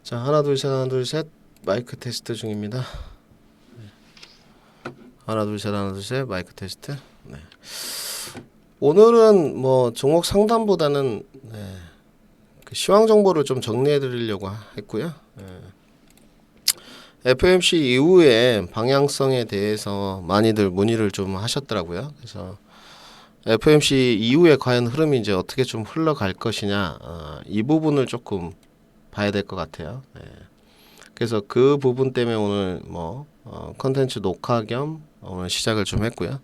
자, 하나 둘 셋 하나 둘 셋 마이크 테스트 중입니다. 하나 둘 셋 하나 둘 셋 마이크 테스트. 네. 오늘은 뭐 종목 상담보다는 그 시황 정보를 좀 정리해 드리려고 했고요. FOMC 이후에 방향성에 대해서 많이들 문의를 좀 하셨더라고요. 그래서 FOMC 이후에 과연 흐름이 이제 어떻게 좀 흘러갈 것이냐, 이 부분을 조금 봐야 될 것 같아요. 그래서 그 부분 때문에 오늘 뭐 컨텐츠 녹화 겸 오늘 시작을 좀 했고요.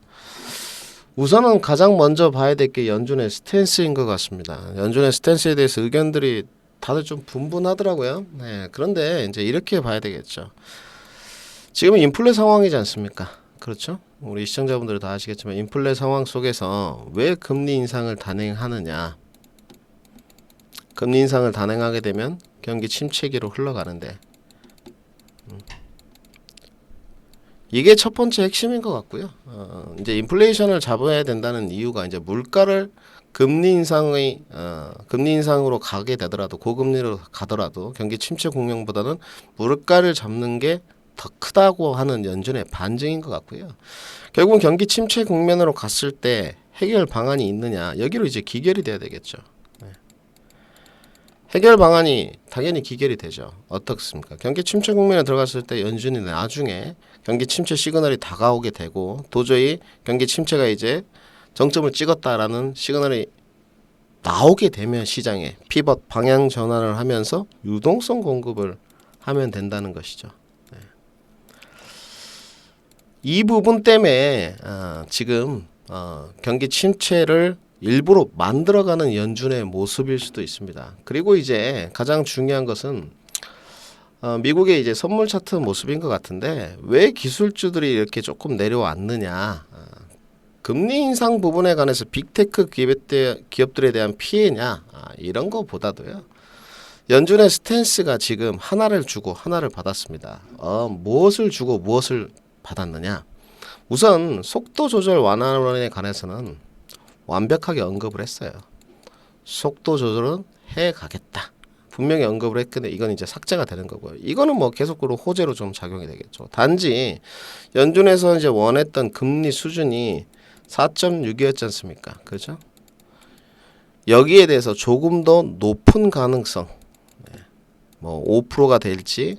우선은 가장 먼저 봐야 될 게 연준의 스탠스인 것 같습니다. 연준의 스탠스에 대해서 의견들이 다들 좀 분분하더라고요. 그런데 이제 이렇게 봐야 되겠죠. 지금은 인플레 상황이지 않습니까? 그렇죠? 우리 시청자분들은 다 아시겠지만 인플레 상황 속에서 왜 금리 인상을 단행하느냐? 금리 인상을 단행하게 되면 경기 침체기로 흘러가는데 이게 첫 번째 핵심인 것 같고요. 이제 인플레이션을 잡아야 된다는 이유가 이제 물가를 금리 인상으로 가게 되더라도 고금리로 가더라도 경기 침체 국면보다는 물가를 잡는 게 더 크다고 하는 연준의 반증인 것 같고요. 결국은 경기 침체 국면으로 갔을 때 해결 방안이 있느냐 여기로 이제 기결이 돼야 되겠죠. 해결 방안이 당연히 기결이 되죠. 어떻습니까? 경기 침체 국면에 들어갔을 때 연준이 나중에 경기 침체 시그널이 다가오게 되고 도저히 경기 침체가 이제 정점을 찍었다라는 시그널이 나오게 되면 시장에 피벗 방향 전환을 하면서 유동성 공급을 하면 된다는 것이죠. 이 부분 때문에 지금 경기 침체를 일부러 만들어가는 연준의 모습일 수도 있습니다. 그리고 이제 가장 중요한 것은 미국의 이제 선물 차트 모습인 것 같은데 왜 기술주들이 이렇게 조금 내려왔느냐? 금리 인상 부분에 관해서 빅테크 기업들에 대한 피해냐? 이런 거보다도요. 연준의 스탠스가 지금 하나를 주고 하나를 받았습니다. 무엇을 주고 무엇을 받았느냐? 우선 속도 조절 완화론에 관해서는 완벽하게 언급을 했어요. 속도 조절은 해 가겠다. 분명히 언급을 했는데 이건 이제 삭제가 되는 거고요. 이거는 뭐 계속으로 호재로 좀 작용이 되겠죠. 단지 연준에서 이제 원했던 금리 수준이 4.6이었지 않습니까? 그렇죠? 여기에 대해서 조금 더 높은 가능성, 뭐 5%가 될지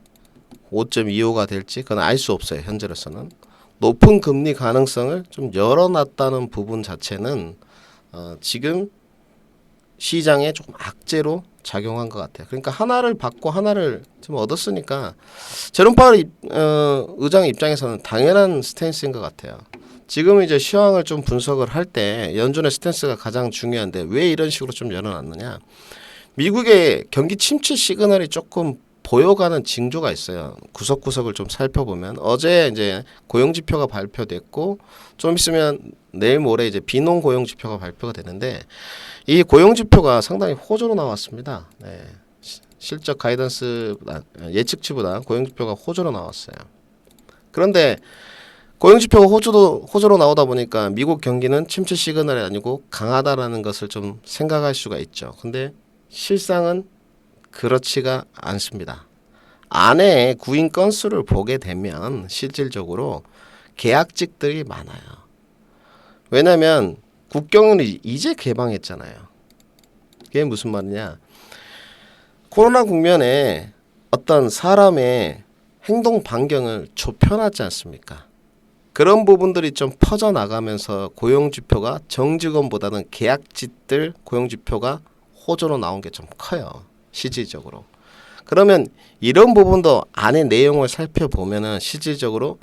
5.25가 될지 그건 알 수 없어요. 현재로서는 높은 금리 가능성을 좀 열어놨다는 부분 자체는 지금 시장에 조금 악재로 작용한 것 같아요. 그러니까 하나를 받고 하나를 좀 얻었으니까 제롬 파월 의장 입장에서는 당연한 스탠스인 것 같아요. 지금 이제 시황을 좀 분석을 할 때 연준의 스탠스가 가장 중요한데 왜 이런 식으로 좀 열어놨느냐? 미국의 경기 침체 시그널이 조금 보여가는 징조가 있어요. 구석구석을 좀 살펴보면 어제 이제 고용 지표가 발표됐고 좀 있으면 내일 모레 이제 비농 고용 지표가 발표가 되는데 이 고용 지표가 상당히 호조로 나왔습니다. 실적 가이던스보다 예측치보다 고용 지표가 호조로 나왔어요. 그런데 고용 지표가 호조로 나오다 보니까 미국 경기는 침체 시그널이 아니고 강하다라는 것을 좀 생각할 수가 있죠. 근데 실상은 그렇지가 않습니다. 안에 구인 건수를 보게 되면 실질적으로 계약직들이 많아요. 왜냐하면 국경을 이제 개방했잖아요. 그게 무슨 말이냐? 코로나 국면에 어떤 사람의 행동 반경을 좁혀놨지 않습니까? 그런 부분들이 좀 퍼져나가면서 고용지표가 정직원보다는 계약직들 고용지표가 호조로 나온 게 좀 커요. 실질적으로. 그러면 이런 부분도 안의 내용을 살펴보면은 실질적으로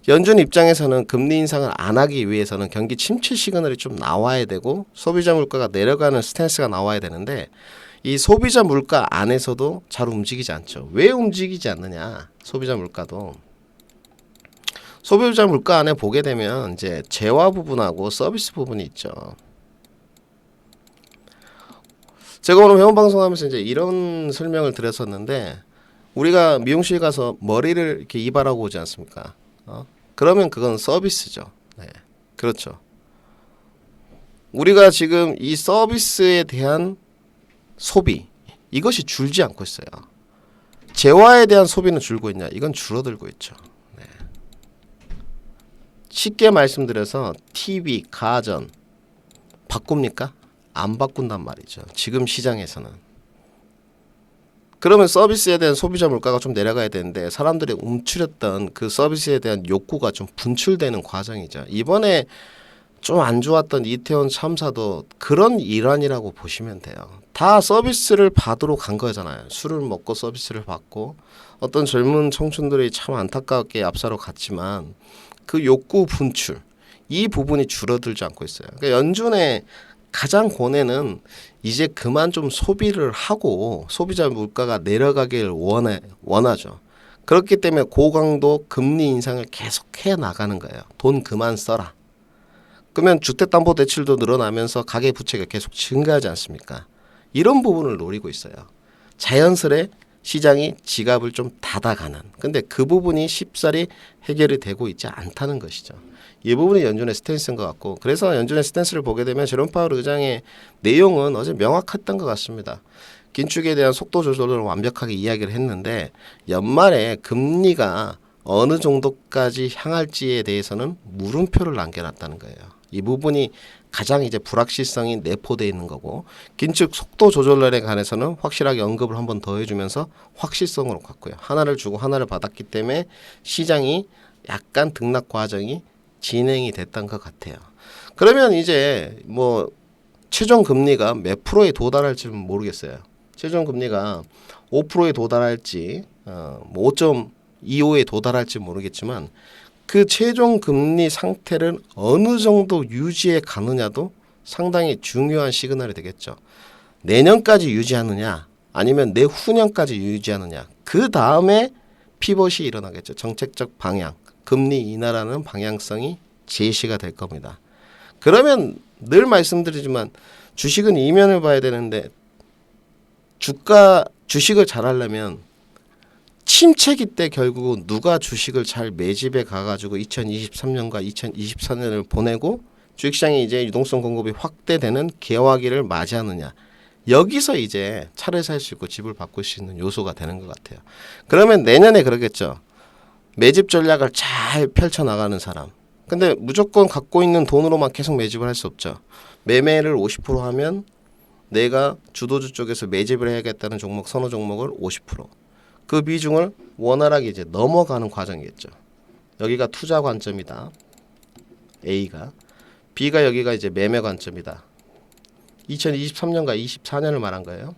연준 입장에서는 금리 인상을 안 하기 위해서는 경기 침체 시그널이 좀 나와야 되고 소비자 물가가 내려가는 스탠스가 나와야 되는데 이 소비자 물가 안에서도 잘 움직이지 않죠. 왜 움직이지 않느냐? 소비자 물가도 소비자 물가 안에 보게 되면 이제 재화 부분하고 서비스 부분이 있죠. 제가 오늘 회원 방송하면서 이제 이런 설명을 드렸었는데 우리가 미용실 가서 머리를 이렇게 이발하고 오지 않습니까? 그러면 그건 서비스죠. 그렇죠. 우리가 지금 이 서비스에 대한 소비 이것이 줄지 않고 있어요. 재화에 대한 소비는 줄고 있냐? 이건 줄어들고 있죠. 네. 쉽게 말씀드려서 TV, 가전 바꿉니까? 안 바꾼단 말이죠. 지금 시장에서는. 그러면 서비스에 대한 소비자 물가가 좀 내려가야 되는데 사람들이 움츠렸던 그 서비스에 대한 욕구가 좀 분출되는 과정이죠. 이번에 좀 안 좋았던 이태원 참사도 그런 일환이라고 보시면 돼요. 다 서비스를 받으러 간 거잖아요. 술을 먹고 서비스를 받고 어떤 젊은 청춘들이 참 안타깝게 앞사로 갔지만 그 욕구 분출 이 부분이 줄어들지 않고 있어요. 그러니까 연준의 가장 권해는 이제 그만 좀 소비를 하고 소비자 물가가 내려가길 원하죠. 그렇기 때문에 고강도 금리 인상을 계속해 나가는 거예요. 돈 그만 써라. 그러면 주택담보대출도 늘어나면서 가계부채가 계속 증가하지 않습니까? 이런 부분을 노리고 있어요. 자연스레 시장이 지갑을 좀 닫아가는. 근데 그 부분이 쉽사리 해결이 되고 있지 않다는 것이죠. 이 부분이 연준의 스탠스인 것 같고, 그래서 연준의 스탠스를 보게 되면 제롬 파월 의장의 내용은 어제 명확했던 것 같습니다. 긴축에 대한 속도 조절을 완벽하게 이야기를 했는데 연말에 금리가 어느 정도까지 향할지에 대해서는 물음표를 남겨놨다는 거예요. 이 부분이 가장 이제 불확실성이 내포되어 있는 거고, 긴축 속도 조절에 관해서는 확실하게 언급을 한번 더 해주면서 확실성으로 갔고요. 하나를 주고 하나를 받았기 때문에 시장이 약간 등락 과정이 진행이 됐던 것 같아요. 그러면 이제 뭐 최종 금리가 몇 프로에 도달할지는 모르겠어요. 최종 금리가 5%에 도달할지 뭐 5.25에 도달할지 모르겠지만 그 최종 금리 상태를 어느 정도 유지해 가느냐도 상당히 중요한 시그널이 되겠죠. 내년까지 유지하느냐 아니면 내후년까지 유지하느냐, 그 다음에 피벗이 일어나겠죠. 정책적 방향, 금리 인하라는 방향성이 제시가 될 겁니다. 그러면 늘 말씀드리지만 주식은 이면을 봐야 되는데 주식을 잘 하려면 침체기 때 결국 누가 주식을 잘 매집해 가가지고 2023년과 2024년을 보내고 주식시장이 이제 유동성 공급이 확대되는 개화기를 맞이하느냐, 여기서 이제 차를 살 수 있고 집을 바꿀 수 있는 요소가 되는 것 같아요. 그러면 내년에 그러겠죠. 매집 전략을 잘 펼쳐나가는 사람. 근데 무조건 갖고 있는 돈으로만 계속 매집을 할 수 없죠. 매매를 50% 하면 내가 주도주 쪽에서 매집을 해야겠다는 종목, 선호 종목을 50%. 그 비중을 원활하게 이제 넘어가는 과정이겠죠. 여기가 투자 관점이다. A가. B가 여기가 이제 매매 관점이다. 2023년과 24년을 말한 거예요.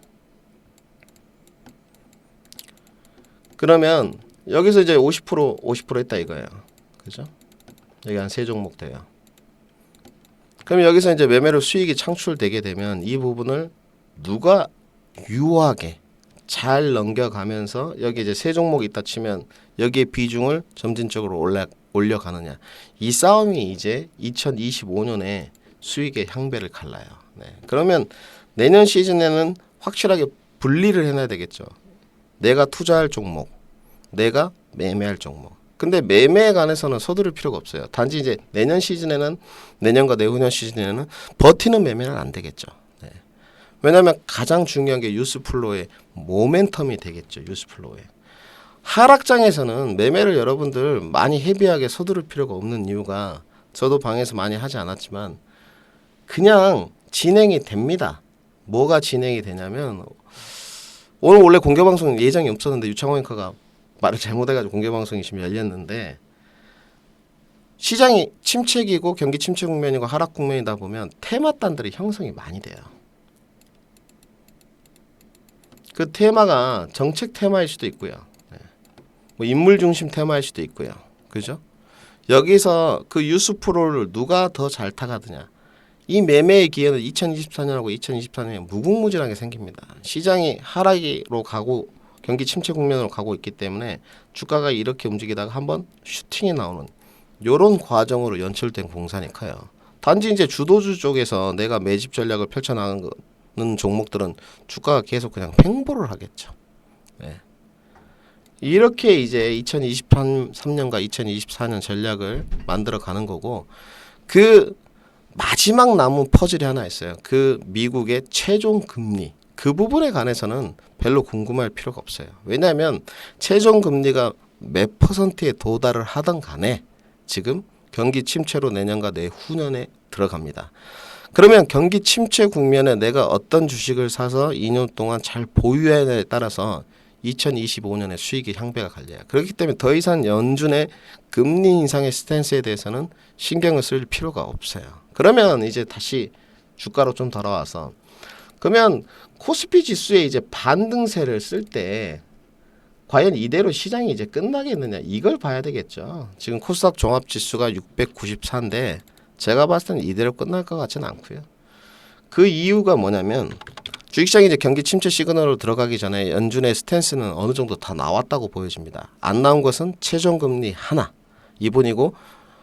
그러면 여기서 이제 50% 했다 이거예요. 그죠? 여기 한 세 종목 돼요. 그럼 여기서 이제 매매로 수익이 창출되게 되면 이 부분을 누가 유하게 잘 넘겨가면서 여기 이제 세 종목이 있다 치면 여기에 비중을 점진적으로 올려가느냐, 이 싸움이 이제 2025년에 수익의 향배를 갈라요. 네. 그러면 내년 시즌에는 확실하게 분리를 해놔야 되겠죠. 내가 투자할 종목, 내가 매매할 종목. 근데 매매에 관해서는 서두를 필요가 없어요. 단지 이제 내년 시즌에는, 내년과 내후년 시즌에는 버티는 매매는 안 되겠죠. 네. 왜냐하면 가장 중요한 게 뉴스플로우의 모멘텀이 되겠죠. 뉴스플로우에. 하락장에서는 매매를 여러분들 많이 헤비하게 서두를 필요가 없는 이유가, 저도 방에서 많이 하지 않았지만 그냥 진행이 됩니다. 뭐가 진행이 되냐면, 오늘 원래 공개방송 예정이 없었는데 유창호 앵커가 말을 잘못해가지고 공개방송이 지금 열렸는데, 시장이 침체기고 경기 침체 국면이고 하락 국면이다 보면 테마단들이 형성이 많이 돼요. 그 테마가 정책 테마일 수도 있고요. 네. 뭐 인물 중심 테마일 수도 있고요. 그죠? 여기서 그 뉴스프로를 누가 더 잘 타가느냐, 이 매매의 기회는 2024년하고 2024년에 무궁무진하게 생깁니다. 시장이 하락으로 가고 경기 침체 국면으로 가고 있기 때문에 주가가 이렇게 움직이다가 한번 슈팅이 나오는 이런 과정으로 연출된 공산이 커요. 단지 이제 주도주 쪽에서 내가 매집 전략을 펼쳐나가는 종목들은 주가가 계속 그냥 횡보를 하겠죠. 네. 이렇게 이제 2023년과 2024년 전략을 만들어 가는 거고, 그 마지막 남은 퍼즐이 하나 있어요. 그 미국의 최종 금리, 그 부분에 관해서는 별로 궁금할 필요가 없어요. 왜냐하면 최종 금리가 몇 퍼센트에 도달을 하던 간에 지금 경기 침체로 내년과 내후년에 들어갑니다. 그러면 경기 침체 국면에 내가 어떤 주식을 사서 2년 동안 잘 보유해야에 따라서 2025년에 수익이 향배가 갈려요. 그렇기 때문에 더 이상 연준의 금리 인상의 스탠스에 대해서는 신경을 쓸 필요가 없어요. 그러면 이제 다시 주가로 좀 돌아와서 그러면 코스피 지수에 이제 반등세를 쓸 때 과연 이대로 시장이 이제 끝나겠느냐 이걸 봐야 되겠죠. 지금 코스닥 종합지수가 694인데 제가 봤을 때는 이대로 끝날 것 같지는 않고요. 그 이유가 뭐냐면 주식시장이 이제 경기 침체 시그널로 들어가기 전에 연준의 스탠스는 어느 정도 다 나왔다고 보여집니다. 안 나온 것은 최종금리 하나 2분이고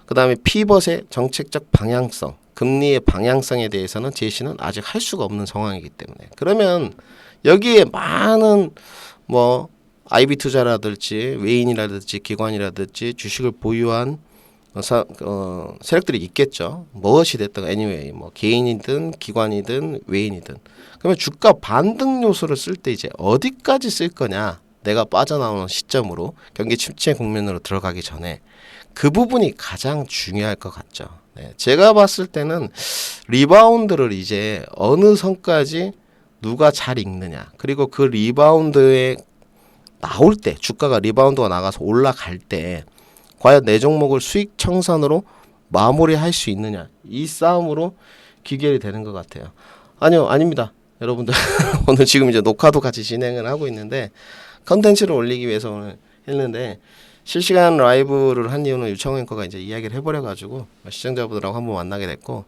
그 다음에 피벗의 정책적 방향성 금리의 방향성에 대해서는 제시는 아직 할 수가 없는 상황이기 때문에 그러면 여기에 많은 뭐 IB 투자라든지 외인이라든지 기관이라든지 주식을 보유한 세력들이 있겠죠. 무엇이 됐든 anyway 뭐 개인이든 기관이든 외인이든 그러면 주가 반등 요소를 쓸 때 이제 어디까지 쓸 거냐 내가 빠져나오는 시점으로 경기 침체 국면으로 들어가기 전에 그 부분이 가장 중요할 것 같죠. 네, 제가 봤을 때는 리바운드를 이제 어느 선까지 누가 잘 읽느냐 그리고 그 리바운드에 나올 때 주가가 리바운드가 나가서 올라갈 때 과연 내 종목을 수익 청산으로 마무리할 수 있느냐 이 싸움으로 귀결이 되는 것 같아요. 아니요 아닙니다 여러분들 오늘 지금 이제 녹화도 같이 진행을 하고 있는데 컨텐츠를 올리기 위해서 오늘 했는데 실시간 라이브를 한 이유는 유창호 앵커가 이제 이야기를 해버려가지고 시청자분들하고 한번 만나게 됐고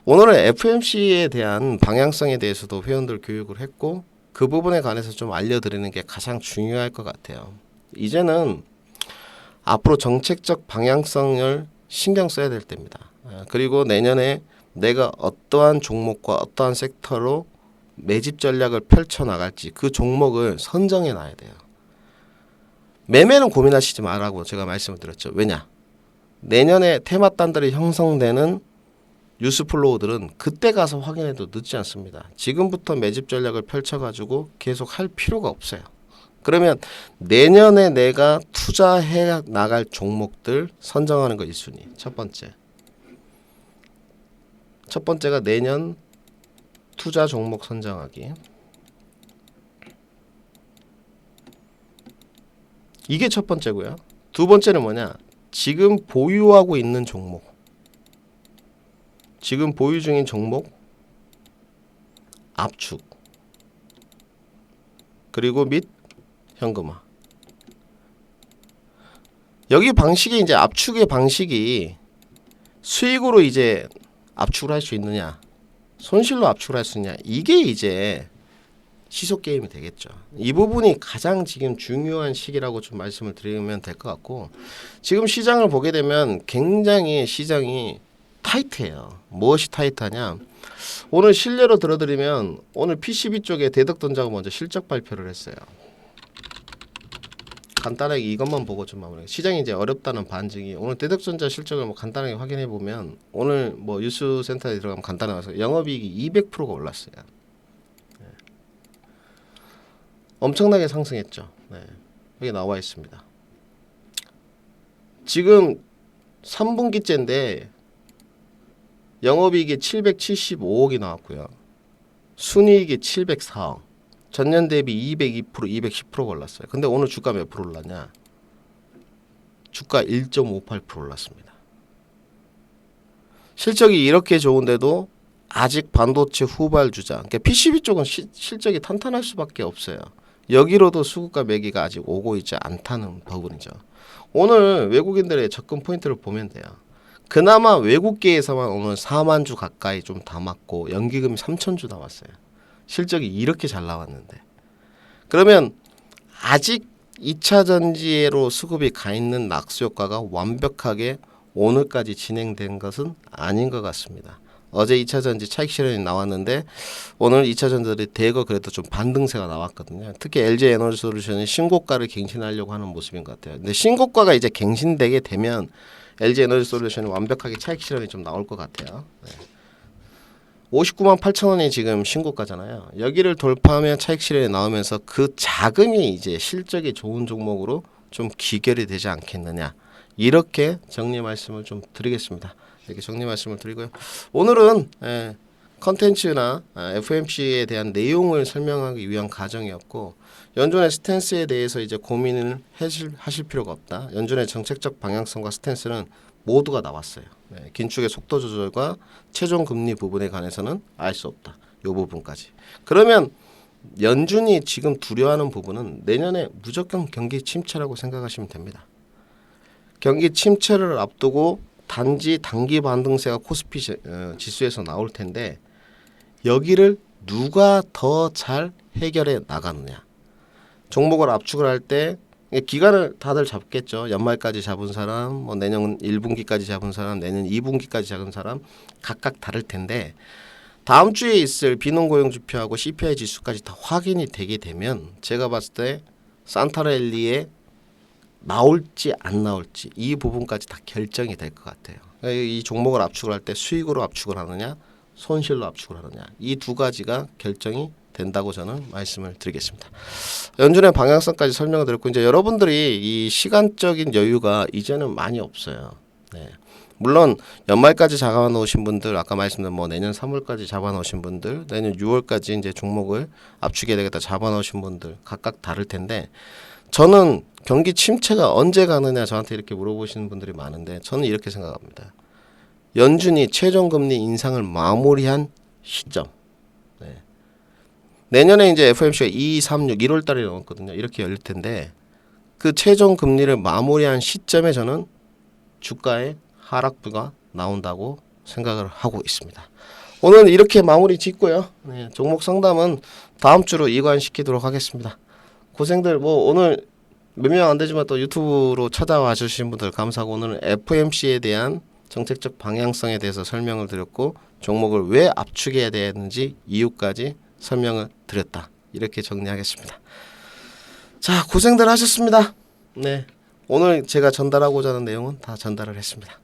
오늘은 FMC에 대한 방향성에 대해서도 회원들 교육을 했고 그 부분에 관해서 좀 알려드리는 게 가장 중요할 것 같아요. 이제는 앞으로 정책적 방향성을 신경 써야 될 때입니다. 그리고 내년에 내가 어떠한 종목과 어떠한 섹터로 매집 전략을 펼쳐나갈지 그 종목을 선정해 놔야 돼요. 매매는 고민하시지 말라고 제가 말씀을 드렸죠. 왜냐? 내년에 테마단들이 형성되는 뉴스플로우들은 그때 가서 확인해도 늦지 않습니다. 지금부터 매집 전략을 펼쳐가지고 계속 할 필요가 없어요. 그러면 내년에 내가 투자해 나갈 종목들 선정하는 거 1순위. 첫 번째가 내년 투자 종목 선정하기. 이게 첫 번째고요. 두 번째는 뭐냐? 지금 보유하고 있는 종목. 지금 보유 중인 종목 압축. 그리고 및 현금화. 여기 방식이 이제 압축의 방식이 수익으로 이제 압축을 할 수 있느냐, 손실로 압축을 할 수 있느냐, 이게 이제 시속 게임이 되겠죠. 이 부분이 가장 지금 중요한 시기라고 좀 말씀을 드리면 될 것 같고 지금 시장을 보게 되면 굉장히 시장이 타이트해요. 무엇이 타이트하냐? 오늘 실례로 들어드리면 오늘 PCB 쪽에 대덕전자가 먼저 실적 발표를 했어요. 간단하게 이것만 보고 좀 마무리. 시장이 이제 어렵다는 반증이 오늘 대덕전자 실적을 뭐 간단하게 확인해 보면 오늘 뭐 뉴스센터에 들어가면 간단하게 와서 영업이익이 200%가 올랐어요. 네. 엄청나게 상승했죠. 네. 여기 나와 있습니다. 지금 3분기째인데 영업이익이 775억이 나왔고요. 순이익이 704억. 전년 대비 202%, 210%가 올랐어요. 근데 오늘 주가 몇 프로 올랐냐? 주가 1.58% 올랐습니다. 실적이 이렇게 좋은데도 아직 반도체 후발주자, 그러니까 PCB 쪽은 실적이 탄탄할 수밖에 없어요. 여기로도 수급과 매기가 아직 오고 있지 않다는 부분이죠. 오늘 외국인들의 접근 포인트를 보면 돼요. 그나마 외국계에서만 오늘 4만 주 가까이 좀 담았고 연기금이 3천 주 나왔어요. 실적이 이렇게 잘 나왔는데 그러면 아직 2차 전지로 수급이 가 있는 낙수 효과가 완벽하게 오늘까지 진행된 것은 아닌 것 같습니다. 어제 2차 전지 차익 실현이 나왔는데 오늘 2차 전지들이 대거 그래도 좀 반등세가 나왔거든요. 특히 LG 에너지솔루션이 신고가를 갱신하려고 하는 모습인 것 같아요. 근데 신고가가 이제 갱신되게 되면 LG 에너지솔루션이 완벽하게 차익 실현이 좀 나올 것 같아요. 네. 59만 8천 원이 지금 신고가잖아요. 여기를 돌파하면 차익 실현이 나오면서 그 자금이 이제 실적이 좋은 종목으로 좀 기결이 되지 않겠느냐. 이렇게 정리 말씀을 좀 드리겠습니다. 이렇게 정리 말씀을 드리고요. 오늘은 컨텐츠나 FOMC에 대한 내용을 설명하기 위한 과정이었고, 연준의 스탠스에 대해서 이제 고민을 하실 필요가 없다. 연준의 정책적 방향성과 스탠스는 모두가 나왔어요. 긴축의 속도 조절과 최종 금리 부분에 관해서는 알 수 없다. 이 부분까지. 그러면 연준이 지금 두려워하는 부분은 내년에 무조건 경기 침체라고 생각하시면 됩니다. 경기 침체를 앞두고 단지 단기 반등세가 코스피 지수에서 나올 텐데 여기를 누가 더 잘 해결해 나가느냐. 종목을 압축을 할 때 기간을 다들 잡겠죠. 연말까지 잡은 사람, 뭐 내년 1분기까지 잡은 사람, 내년 2분기까지 잡은 사람 각각 다를 텐데 다음 주에 있을 비농고용 지표하고 CPI 지수까지 다 확인이 되게 되면 제가 봤을 때 산타랠리에 나올지 안 나올지 이 부분까지 다 결정이 될 것 같아요. 이 종목을 압축을 할 때 수익으로 압축을 하느냐 손실로 압축을 하느냐 이 두 가지가 결정이 된다고 저는 말씀을 드리겠습니다. 연준의 방향성까지 설명을 드렸고 이제 여러분들이 이 시간적인 여유가 이제는 많이 없어요. 네. 물론 연말까지 잡아 놓으신 분들 아까 말씀드린 뭐 내년 3월까지 잡아 놓으신 분들 내년 6월까지 이제 종목을 압축해야 되겠다 잡아 놓으신 분들 각각 다를 텐데 저는 경기 침체가 언제 가느냐 저한테 이렇게 물어보시는 분들이 많은데 저는 이렇게 생각합니다. 연준이 최종금리 인상을 마무리한 시점. 네. 내년에 이제 FOMC가 2, 3, 6, 1월 달에 나왔거든요. 이렇게 열릴 텐데 그 최종금리를 마무리한 시점에 저는 주가의 하락부가 나온다고 생각을 하고 있습니다. 오늘 이렇게 마무리 짓고요. 네, 종목 상담은 다음 주로 이관시키도록 하겠습니다. 고생들 뭐 오늘 몇 명 안 되지만 또 유튜브로 찾아와 주신 분들 감사하고 오늘은 FOMC에 대한 정책적 방향성에 대해서 설명을 드렸고 종목을 왜 압축해야 되는지 이유까지 설명을 드렸다. 이렇게 정리하겠습니다. 자, 고생들 하셨습니다. 네. 오늘 제가 전달하고자 하는 내용은 다 전달을 했습니다.